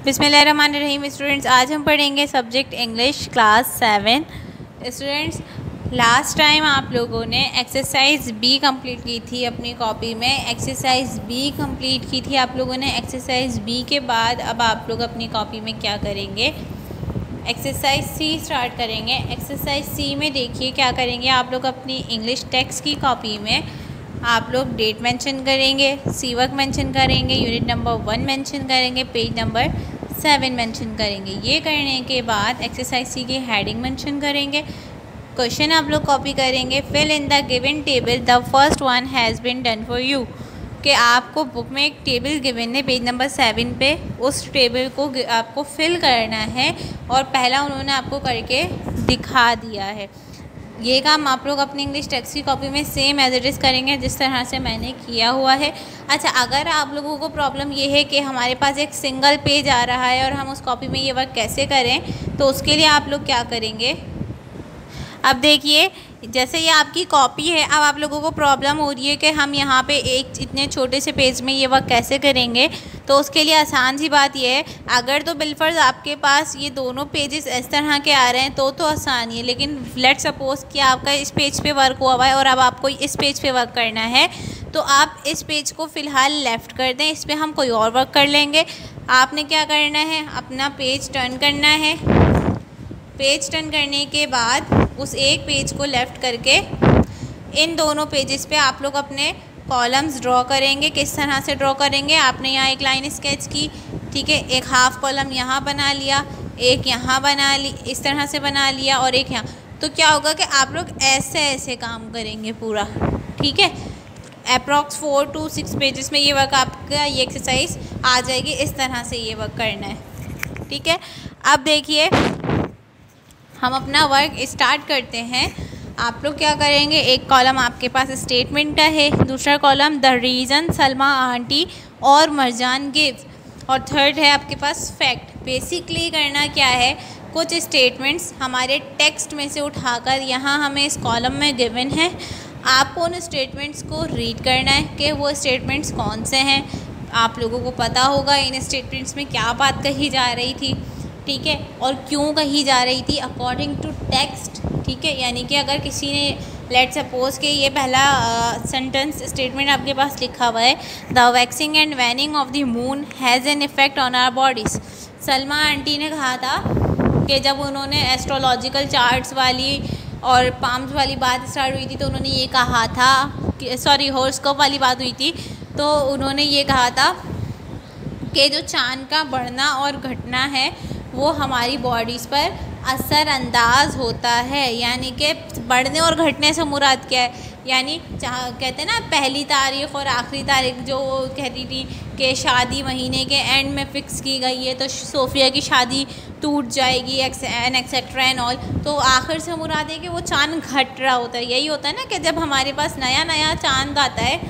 बिस्मिल्लाहिर्रहमानिर्रहीम। स्टूडेंट्स, आज हम पढ़ेंगे subject English class 7। Students, last time आप लोगों ने एक्सरसाइज बी कंप्लीट की थी अपनी कॉपी में। एक्सरसाइज बी कंप्लीट की थी आप लोगों ने। एक्सरसाइज बी के बाद अब आप लोग अपनी कॉपी में क्या करेंगे, एक्सरसाइज सी स्टार्ट करेंगे। एक्सरसाइज सी में देखिए क्या करेंगे आप लोग, अपनी इंग्लिश टेक्स्ट की कॉपी में आप लोग डेट मेंशन करेंगे, सी वर्क मेंशन करेंगे, यूनिट नंबर 1 मेंशन करेंगे, पेज नंबर 7 मेंशन करेंगे। ये करने के बाद एक्सरसाइज सी की हेडिंग मेंशन करेंगे। क्वेश्चन आप लोग कॉपी करेंगे, fill in the given table the first one has been done for you. कि आपको बुक में एक टेबल गिवन है पेज नंबर 7 पे, उस टेबल को आपको फिल करना है और पहला उन्होंने आपको करके दिखा दिया है। ये काम आप लोग अपनी इंग्लिश टेक्स्ट की कॉपी में सेम एज इट इज़ करेंगे जिस तरह से मैंने किया हुआ है। अच्छा, अगर आप लोगों को प्रॉब्लम ये है कि हमारे पास एक सिंगल पेज आ रहा है और हम उस कॉपी में ये वर्क कैसे करें, तो उसके लिए आप लोग क्या करेंगे। अब देखिए, जैसे ये आपकी कॉपी है, अब आप लोगों को प्रॉब्लम हो रही है कि हम यहाँ पे एक इतने छोटे से पेज में ये वर्क कैसे करेंगे। तो उसके लिए आसान सी बात ये है, अगर तो बिलफर्ज आपके पास ये दोनों पेजेस इस तरह के आ रहे हैं तो आसान ही है। लेकिन लेट सपोज़ कि आपका इस पेज पे वर्क हुआ हुआ है और अब आपको इस पेज पे वर्क करना है, तो आप इस पेज को फ़िलहाल लेफ़्ट कर दें, इस पर हम कोई और वर्क कर लेंगे। आपने क्या करना है, अपना पेज टर्न करना है। पेज टर्न करने के बाद उस एक पेज को लेफ़्ट करके इन दोनों पेजेस पे आप लोग अपने कॉलम्स ड्रॉ करेंगे। किस तरह से ड्रॉ करेंगे, आपने यहाँ एक लाइन स्केच की, ठीक है, एक हाफ़ कॉलम यहाँ बना लिया, एक यहाँ बना ली, इस तरह से बना लिया और एक यहाँ। तो क्या होगा कि आप लोग ऐसे ऐसे काम करेंगे पूरा, ठीक है। अप्रॉक्स 4 to 6 पेजेस में ये वर्क आपका, ये एक्सरसाइज आ जाएगी। इस तरह से ये वर्क करना है, ठीक है। अब देखिए, हम अपना वर्क स्टार्ट करते हैं। आप लोग क्या करेंगे, एक कॉलम आपके पास स्टेटमेंट का है, दूसरा column the reason Salma aunty और मरजान गिव्स, और थर्ड है आपके पास फैक्ट। बेसिकली करना क्या है, कुछ स्टेटमेंट्स हमारे टेक्स्ट में से उठाकर यहाँ हमें इस कॉलम में गिवन है। आपको उन स्टेटमेंट्स को रीड करना है कि वो स्टेटमेंट्स कौन से हैं। आप लोगों को पता होगा इन स्टेटमेंट्स में क्या बात कही जा रही थी, ठीक है, और क्यों कही जा रही थी अकॉर्डिंग टू टेक्स्ट, ठीक है। यानी कि अगर किसी ने लेट सपोज कि ये पहला सेंटेंस स्टेटमेंट आपके पास लिखा हुआ है, the waxing and waning of the moon has an effect on our bodies. Salma aunty ने कहा था कि जब उन्होंने एस्ट्रोलॉजिकल चार्ट्स वाली और पाम्स वाली बात स्टार्ट हुई थी, तो उन्होंने ये कहा था कि सॉरी हॉरोस्कोप वाली बात हुई थी, तो उन्होंने ये कहा था कि जो चाँद का बढ़ना और घटना है वो हमारी बॉडीज़ पर असरअंदाज होता है। यानी कि बढ़ने और घटने से मुराद क्या है, यानी कहते हैं ना पहली तारीख़ और आखिरी तारीख़ जो कहती थी कि शादी महीने के एंड में फ़िक्स की गई है, तो सोफिया की शादी टूट जाएगी एंड एक्सेट्रा एंड ऑल। तो आखिर से मुराद है कि वो चाँद घट रहा होता है। यही होता है ना कि जब हमारे पास नया नया चाँद आता है,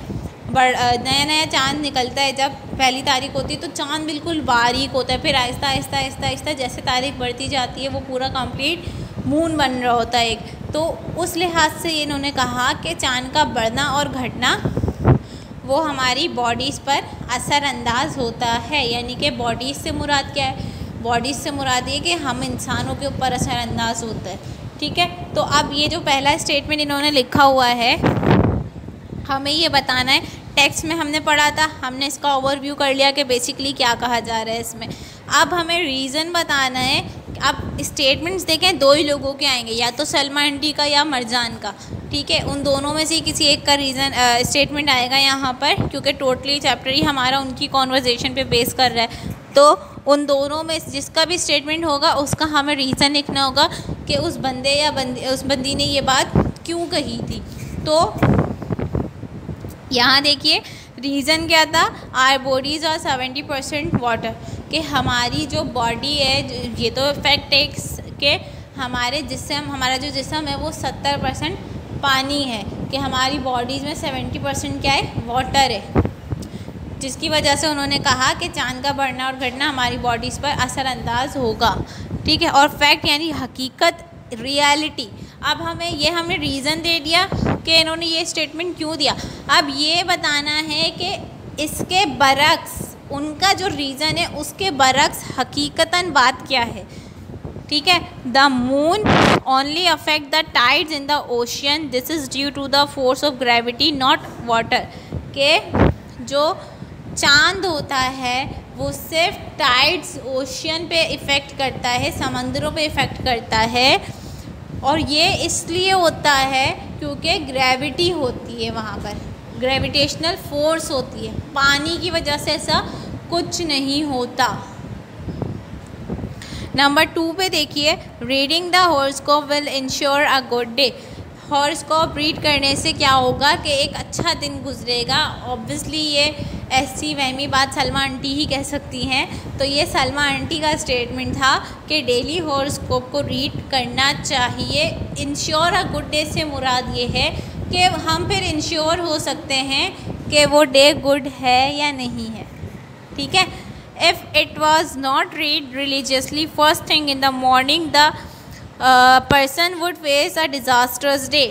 नया नया चाँद निकलता है, जब पहली तारीख होती है तो चाँद बिल्कुल बारीक होता है, फिर आहिस्ता आहिस्ता आहिस्ता आहिस्ता जैसे तारीख बढ़ती जाती है वो पूरा कंप्लीट मून बन रहा होता है एक। तो उस लिहाज से इन्होंने कहा कि चाँद का बढ़ना और घटना वो हमारी बॉडीज़ पर असरअंदाज होता है। यानी कि बॉडीज़ से मुराद क्या है, बॉडीज़ से मुराद ये कि हम इंसानों के ऊपर असरअंदाज होता है, ठीक है। तो अब ये जो पहला स्टेटमेंट इन्होंने लिखा हुआ है, हमें ये बताना है। टेक्स्ट में हमने पढ़ा था, हमने इसका ओवरव्यू कर लिया कि बेसिकली क्या कहा जा रहा है इसमें। अब हमें रीज़न बताना है। अब स्टेटमेंट्स देखें, दो ही लोगों के आएंगे, या तो सलमा आंटी का या मरजान का, ठीक है। उन दोनों में से किसी एक का रीज़न स्टेटमेंट आएगा यहाँ पर, क्योंकि टोटली चैप्टर ही हमारा उनकी कॉन्वर्जेसन पे बेस कर रहा है। तो उन दोनों में जिसका भी स्टेटमेंट होगा उसका हमें रीज़न लिखना होगा कि उस बंदे या उस बंदी ने ये बात क्यों कही थी। तो यहाँ देखिए रीज़न क्या था, आर बॉडीज़ आर 70% वाटर, कि हमारी जो बॉडी है, ये तो फैक्ट है कि हमारे जिस्म, हमारा जो जिस्म है वो 70% पानी है, कि हमारी बॉडीज़ में 70% क्या है, वाटर है। जिसकी वजह से उन्होंने कहा कि चाँद का बढ़ना और घटना हमारी बॉडीज़ पर असरअंदाज होगा, ठीक है। और फैक्ट यानी हकीकत, रियलिटी। अब हमने रीज़न दे दिया कि इन्होंने ये स्टेटमेंट क्यों दिया। अब ये बताना है कि इसके बरक्स उनका जो रीज़न है उसके बरक्स हकीकतन बात क्या है, ठीक है। The moon only affect the tides in the ocean, this is due to the force of gravity not water, के जो चांद होता है वो सिर्फ टाइड्स ओशियन पे इफ़ेक्ट करता है, समंदरों पे इफ़ेक्ट करता है, और ये इसलिए होता है क्योंकि ग्रेविटी होती है वहाँ पर, ग्रेविटेशनल फोर्स होती है, पानी की वजह से ऐसा कुछ नहीं होता। नंबर 2 पे देखिए, reading the horoscope will ensure a good day. Horoscope read करने से क्या होगा कि एक अच्छा दिन गुजरेगा। ऑब्वियसली ये ऐसी वहमी बात सलमा आंटी ही कह सकती हैं, तो ये सलमा आंटी का स्टेटमेंट था कि डेली हॉरोस्कोप को रीड करना चाहिए। इंश्योर अ गुड डे से मुराद ये है कि हम फिर इंश्योर हो सकते हैं कि वो डे गुड है या नहीं है, ठीक है। If it was not read religiously first thing in the morning, the person would face a disastrous day।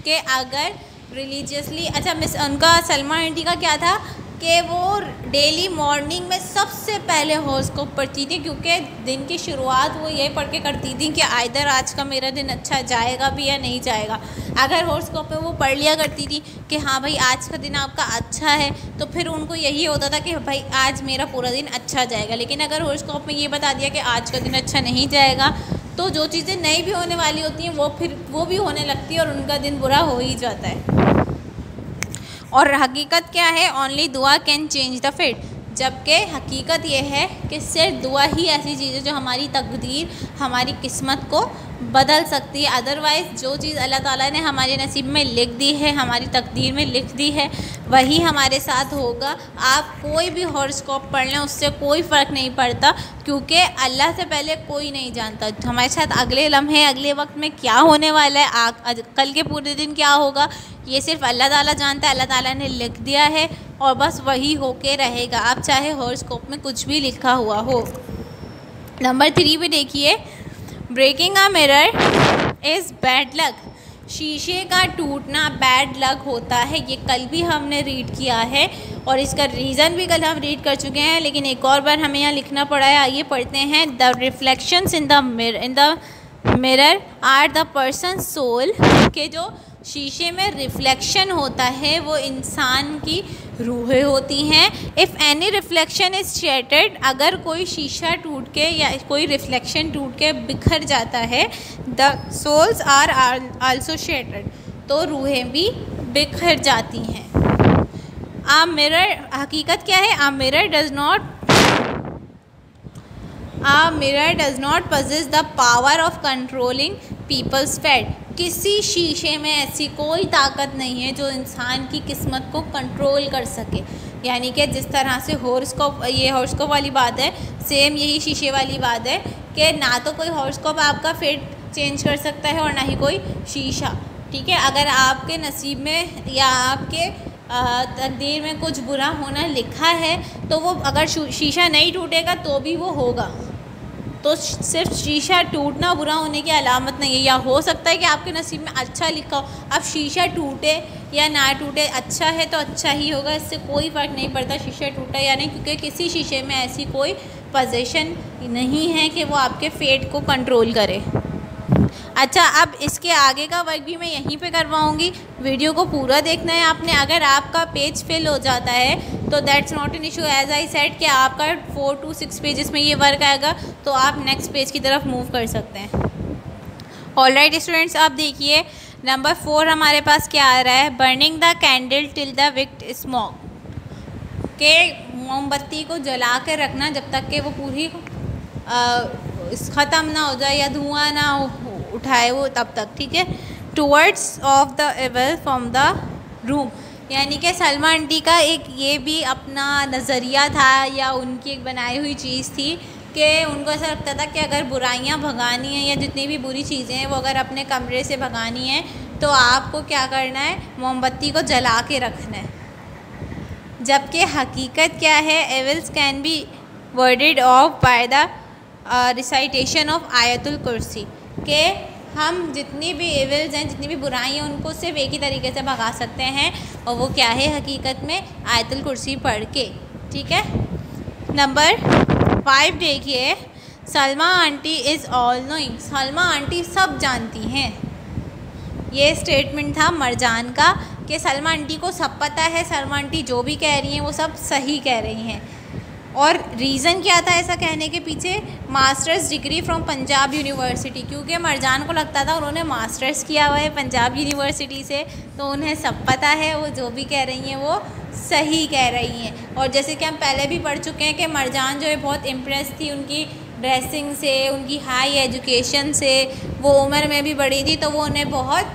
कि अगर रिलीजियसली, अच्छा मिस उनका सलमा आंटी का क्या था कि वो डेली मॉर्निंग में सबसे पहले हॉरोस्कोप पढ़ती थी, क्योंकि दिन की शुरुआत वो ये पढ़ के करती थी कि आइदर आज का मेरा दिन अच्छा जाएगा भी या नहीं जाएगा। अगर हॉरोस्कोप में वो पढ़ लिया करती थी कि हाँ भाई आज का दिन आपका अच्छा है, तो फिर उनको यही होता था कि भाई आज मेरा पूरा दिन अच्छा जाएगा। लेकिन अगर हॉरोस्कोप में ये बता दिया कि आज का दिन अच्छा नहीं जाएगा, तो जो चीज़ें नहीं भी होने वाली होती हैं वो भी होने लगती है और उनका दिन बुरा हो ही जाता है। और हकीकत क्या है, ओनली दुआ कैन चेंज द फेट, जबकि हकीकत ये है कि सिर्फ दुआ ही ऐसी चीज़ है जो हमारी तकदीर, हमारी किस्मत को बदल सकती है। अदरवाइज़ जो चीज़ अल्लाह ताला ने हमारे नसीब में लिख दी है, हमारी तकदीर में लिख दी है, वही हमारे साथ होगा। आप कोई भी हॉरोस्कोप पढ़ लें, उससे कोई फ़र्क नहीं पड़ता, क्योंकि अल्लाह से पहले कोई नहीं जानता हमारे साथ अगले लम्हे, अगले वक्त में क्या होने वाला है, कल के पूरे दिन क्या होगा, ये सिर्फ अल्लाह ताला जानता है। अल्लाह ताला ने लिख दिया है और बस वही होके रहेगा, आप चाहे हॉरोस्कोप में कुछ भी लिखा हुआ हो। नंबर 3 पे देखिए, breaking a mirror is bad luck, शीशे का टूटना बैड लक होता है। ये कल भी हमने रीड किया है और इसका रीज़न भी कल हम रीड कर चुके हैं, लेकिन एक और बार हमें यहाँ लिखना पड़ा है। आइए पढ़ते हैं। The reflections in the mirror are the person soul, के जो शीशे में रिफ्लेक्शन होता है वो इंसान की रूहें होती हैं। If any reflection is shattered, अगर कोई शीशा टूट के या कोई रिफ्लेक्शन टूट के बिखर जाता है, the souls are also shattered, तो रूहें भी बिखर जाती हैं। आ मिरर, हकीकत क्या है, uh mirror does not possess the power of controlling people's fate, किसी शीशे में ऐसी कोई ताकत नहीं है जो इंसान की किस्मत को कंट्रोल कर सके। यानी कि जिस तरह से हॉरोस्कोप वाली बात है, सेम यही शीशे वाली बात है कि ना तो कोई हॉरोस्कोप आपका फेट चेंज कर सकता है और ना ही कोई शीशा, ठीक है। अगर आपके नसीब में या आपके तकदीर में कुछ बुरा होना लिखा है, तो वो अगर शीशा नहीं टूटेगा तो भी वो होगा। तो सिर्फ शीशा टूटना बुरा होने की अलामत नहीं है, या हो सकता है कि आपके नसीब में अच्छा लिखा हो। अब शीशा टूटे या ना टूटे, अच्छा है तो अच्छा ही होगा, इससे कोई फ़र्क नहीं पड़ता शीशा टूटा या नहीं, क्योंकि किसी शीशे में ऐसी कोई पोजीशन नहीं है कि वो आपके फेट को कंट्रोल करे। अच्छा, अब इसके आगे का वर्क भी मैं यहीं पे करवाऊँगी, वीडियो को पूरा देखना है आपने। अगर आपका पेज फिल हो जाता है तो that's not an issue, as I said कि आपका 4 to 6 पेजेस में ये वर्क आएगा, तो आप नेक्स्ट पेज की तरफ मूव कर सकते हैं। ऑलराइट स्टूडेंट्स, आप देखिए नंबर 4 हमारे पास क्या आ रहा है, burning the candle till the wick smoke, के मोमबत्ती को जला के रखना जब तक कि वो पूरी ख़त्म ना हो जाए या धुआं ना उठाए वो तब तक, ठीक है। Towards of the evil from the room, यानी कि सलमा आंटी का एक ये भी अपना नज़रिया था या उनकी एक बनाई हुई चीज़ थी कि उनको ऐसा लगता था कि अगर बुराइयां भगानी हैं या जितनी भी बुरी चीज़ें हैं वो अगर अपने कमरे से भगानी हैं तो आपको क्या करना है, मोमबत्ती को जला के रखना है। जबकि हकीकत क्या है, evils can be warded off by the recitation of Ayatul Kursi, के हम जितनी भी एविल्स हैं, जितनी भी बुराई हैं, उनको सिर्फ एक ही तरीके से भगा सकते हैं, और वो क्या है हकीकत में, आयतुल कुर्सी पढ़ के, ठीक है। नंबर 5 देखिए, Salma aunty is all knowing. Salma aunty सब जानती हैं। ये स्टेटमेंट था मरजान का कि सलमा आंटी को सब पता है, सलमा आंटी जो भी कह रही हैं वो सब सही कह रही हैं। और रीज़न क्या था ऐसा कहने के पीछे? Masters degree from Punjab university, क्योंकि मरजान को लगता था उन्होंने मास्टर्स किया हुआ है पंजाब यूनिवर्सिटी से, तो उन्हें सब पता है, वो जो भी कह रही हैं वो सही कह रही हैं। और जैसे कि हम पहले भी पढ़ चुके हैं कि मरजान जो है बहुत इम्प्रेस थी उनकी ड्रेसिंग से, उनकी हाई एजुकेशन से, वो उम्र में भी बड़ी थी, तो वो उन्हें बहुत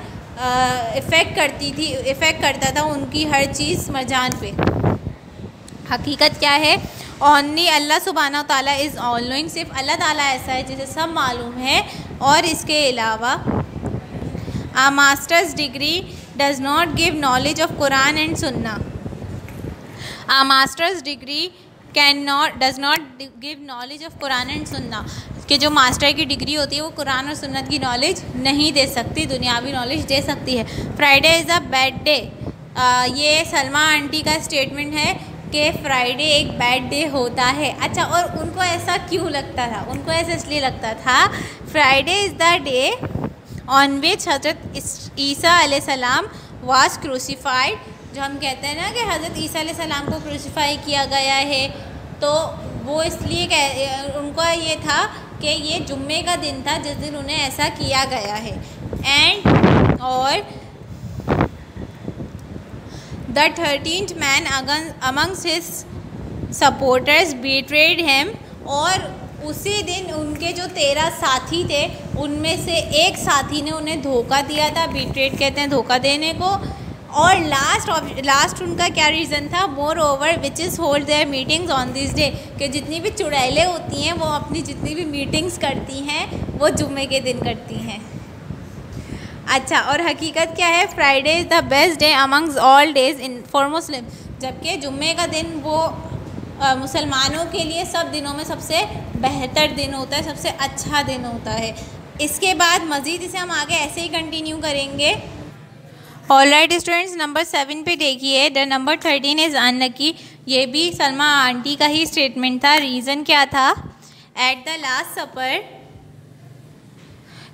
इफ़ेक्ट करता था उनकी हर चीज़ मरजान पे। हकीकत क्या है? ओनली अल्लाह सुब्हानहू ताला इज़ ऑल नोइंग। सिर्फ अल्लाह ताला ऐसा है जिसे सब मालूम है। और इसके अलावा uh masters degree does not give knowledge of Quran and sunnah. Uh masters degree does not give knowledge of Quran and sunnah, कि जो मास्टर की डिग्री होती है वो कुरान और सुन्नत की नॉलेज नहीं दे सकती, दुनियावी नॉलेज दे सकती है। Friday is a bad day. ये सलमा आंटी का स्टेटमेंट है कि फ्राइडे एक बैड डे होता है। अच्छा, और उनको ऐसा क्यों लगता था? उनको ऐसा इसलिए लगता था, Friday is the day on which हज़रत ईसा अलैहिस्सलाम वाज क्रूसीफाइड। जो हम कहते हैं ना कि हज़रत ईसा अलैहिस्सलाम को क्रूसीफाई किया गया है, तो वो इसलिए उनको ये था कि ये जुम्मे का दिन था जिस दिन उन्हें ऐसा किया गया है। एंड और the 13th man amongst his supporters betrayed him. और उसी दिन उनके जो 13 साथी थे उनमें से एक साथी ने उन्हें धोखा दिया था। बीट्रेड कहते हैं धोखा देने को। और लास्ट उनका क्या रीज़न था? More over which is hold their meetings on this day, कि जितनी भी चुड़ैलें होती हैं वो अपनी जितनी भी मीटिंग्स करती हैं वो जुम्मे के दिन करती हैं। अच्छा, और हकीकत क्या है? Friday is the best day amongst all days in for Muslim, जबकि जुम्मे का दिन वो मुसलमानों के लिए सब दिनों में सबसे बेहतर दिन होता है, सबसे अच्छा दिन होता है। इसके बाद मज़ीद इसे हम आगे ऐसे ही कंटिन्यू करेंगे। ऑलराइट स्टूडेंट्स, नंबर 7 पे देखिए, द नंबर 13 इज़ अनलकी। ये भी सलमा आंटी का ही स्टेटमेंट था। रीज़न क्या था? At the last supper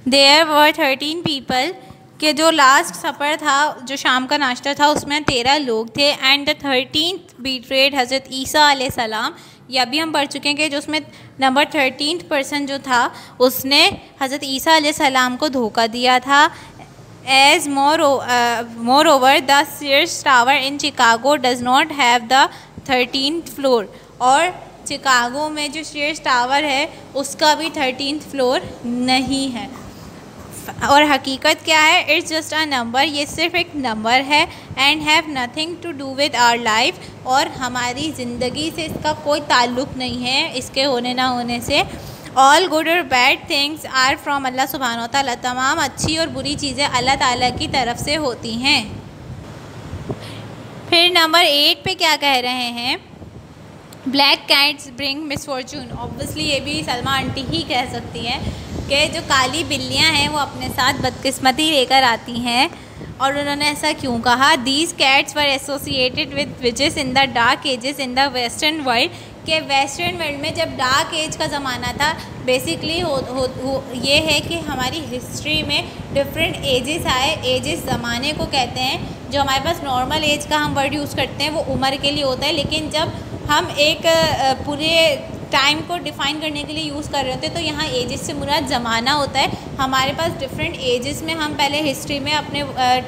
there were 13 people, कि जो लास्ट सपर था, जो शाम का नाश्ता था, उसमें 13 लोग थे। एंड द 13th बीट्रेड हज़रत ईसा अलैहिस्सलाम। यह भी हम पढ़ चुके हैं कि जो उसमें नंबर 13th पर्सन जो था उसने हज़रत ईसा अलैहिस्सलाम को धोखा दिया था। As more over the Sears tower in Chicago does not have the 13th floor. और चिकागो में जो सीयर्स टावर है उसका भी 13th फ्लोर नहीं है। और हकीकत क्या है? It's just a number. ये सिर्फ एक नंबर है। And have nothing to do with our life. और हमारी ज़िंदगी से इसका कोई ताल्लुक़ नहीं है, इसके होने ना होने से। ऑल गुड और बैड थिंग्स आर फ्रॉम अल्लाह सुब्हानहू ताला। तमाम अच्छी और बुरी चीज़ें अल्लाह ताला की तरफ से होती हैं। फिर नंबर 8 पे क्या कह रहे हैं? Black cats bring misfortune. Obviously ये भी सलमा आंटी ही कह सकती हैं कि जो काली बिल्लियां हैं वो अपने साथ बदकिस्मती लेकर आती हैं। और उन्होंने ऐसा क्यों कहा? These cats were associated with witches in the dark ages in the western world. कि वेस्टर्न वर्ल्ड में जब डार्क एज का ज़माना था, बेसिकली ये है कि हमारी हिस्ट्री में डिफरेंट एजेस आए। एजेस ज़माने को कहते हैं। जो हमारे पास नॉर्मल एज का हम वर्ड यूज़ करते हैं वो उम्र के लिए होता है, लेकिन जब हम एक पूरे टाइम को डिफ़ाइन करने के लिए यूज़ कर रहे होते हैं तो यहाँ एजेस से मुराद ज़माना होता है। हमारे पास डिफरेंट एजेस में हम पहले हिस्ट्री में अपने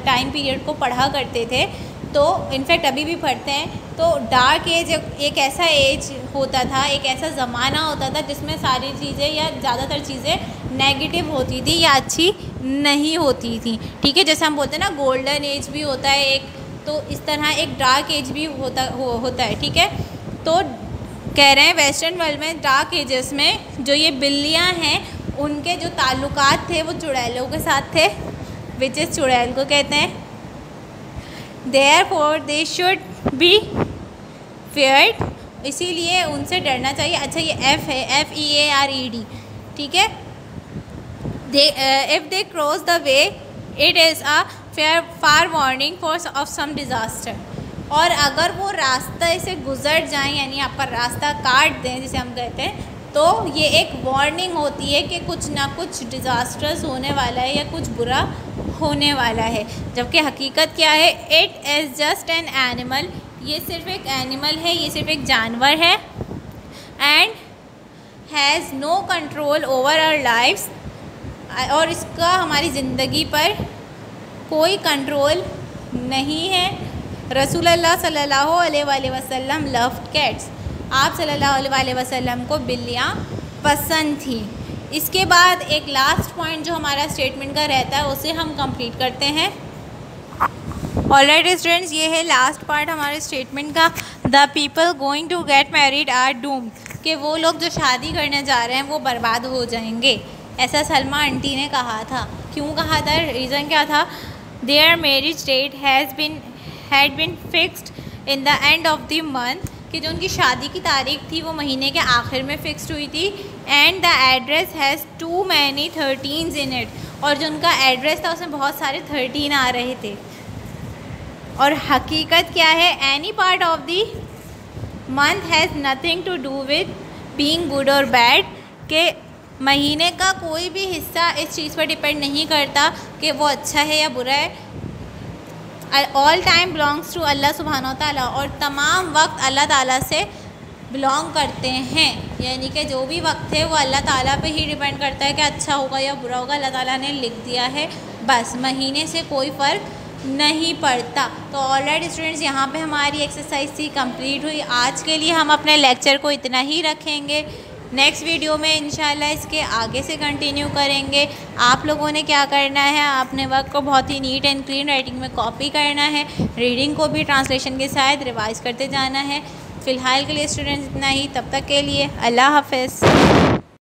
टाइम पीरियड को पढ़ा करते थे, तो इनफैक्ट अभी भी पढ़ते हैं। तो डार्क एज एक ऐसा एज होता था, एक ऐसा ज़माना होता था जिसमें सारी चीज़ें या ज़्यादातर चीज़ें नेगेटिव होती थी या अच्छी नहीं होती थी। ठीक है, जैसे हम बोलते हैं ना गोल्डन एज भी होता है एक, तो इस तरह एक डार्क एज भी होता है। ठीक है, तो कह रहे हैं वेस्टर्न वर्ल्ड में डार्क एजेस में जो ये बिल्लियाँ हैं उनके जो ताल्लुकात थे वो चुड़ैलों के साथ थे, विच इज़ चुड़ैल को कहते हैं। Therefore they should be feared, इसीलिए उनसे डरना चाहिए। अच्छा, ये F है, FEARED। ठीक है, if they cross the way it is a fair warning for of some disaster। और अगर वो रास्ते से गुज़र जाएं, यानी आपका रास्ता काट दें जिसे हम कहते हैं, तो ये एक वार्निंग होती है कि कुछ ना कुछ डिज़ास्टर्स होने वाला है या कुछ बुरा होने वाला है। जबकि हकीकत क्या है, it is just an animal, ये सिर्फ एक एनिमल है, ये सिर्फ एक जानवर है, and has no control over our lifes, और इसका हमारी ज़िंदगी पर कोई कंट्रोल नहीं है। रसूलुल्लाह सल्लल्लाहु अलैहि वसल्लम लव्ड कैट्स, आप सल्लल्लाहु अलैहि वसल्लम को बिल्लियाँ पसंद थी। इसके बाद एक लास्ट पॉइंट जो हमारा स्टेटमेंट का रहता है उसे हम कंप्लीट करते हैं। ऑलराइट स्टूडेंट्स, ये है लास्ट पार्ट हमारे स्टेटमेंट का। The people going to get married are doomed, कि वो लोग जो शादी करने जा रहे हैं वो बर्बाद हो जाएंगे, ऐसा सलमा आंटी ने कहा था। क्यों कहा था, रीज़न क्या था? Their marriage date had been fixed in the end of the month, कि जो उनकी शादी की तारीख थी वो महीने के आखिर में फ़िक्स्ड हुई थी। And the address has too many 13s in it, और जो उनका एड्रेस था उसमें बहुत सारे 13 आ रहे थे। और हकीकत क्या है, any part of the month has nothing to do with being good और बैड, के महीने का कोई भी हिस्सा इस चीज़ पर डिपेंड नहीं करता कि वो अच्छा है या बुरा है। All time belongs to Allah सुब्हानहू तआला, और तमाम वक्त अल्लाह ताला से बिलोंग करते हैं, यानी कि जो भी वक्त है वो अल्लाह ताला पे ही डिपेंड करता है कि अच्छा होगा या बुरा होगा, अल्लाह ताला ने लिख दिया है, बस महीने से कोई फ़र्क नहीं पड़ता। तो ऑलराइट स्टूडेंट्स, यहाँ पे हमारी एक्सरसाइज थी कंप्लीट हुई। आज के लिए हम अपने लेक्चर को इतना ही रखेंगे, नेक्स्ट वीडियो में इंशाल्लाह इसके आगे से कंटिन्यू करेंगे। आप लोगों ने क्या करना है, आपने वर्क को बहुत ही नीट एंड क्लीन राइटिंग में कॉपी करना है, रीडिंग को भी ट्रांसलेशन के साथ रिवाइज करते जाना है। फ़िलहाल के लिए स्टूडेंट्स इतना ही, तब तक के लिए अल्लाह हाफ़िज़।